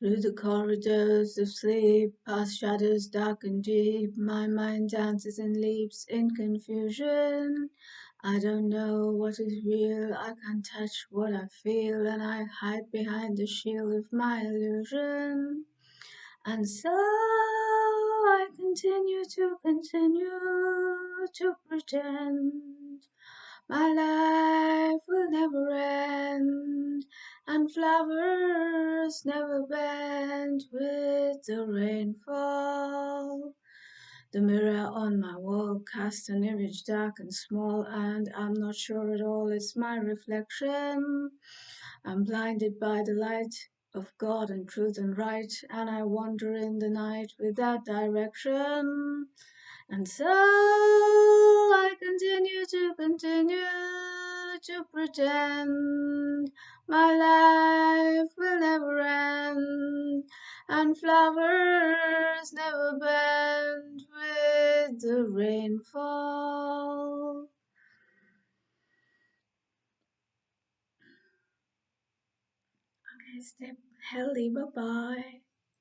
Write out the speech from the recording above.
Through the corridors of sleep, past shadows dark and deep, my mind dances and leaps in confusion. I don't know what is real, I can't touch what I feel, and I hide behind the shield of my illusion. And so I continue to pretend my life will never end, and flowers never bend with the rainfall. The mirror on my wall casts an image dark and small, and I'm not sure at all it's my reflection. I'm blinded by the light of God and truth and right, and I wander in the night without direction. And so I continue to pretend my life will never end, and flowers never bend with the rainfall. Okay, stay healthy, bye bye.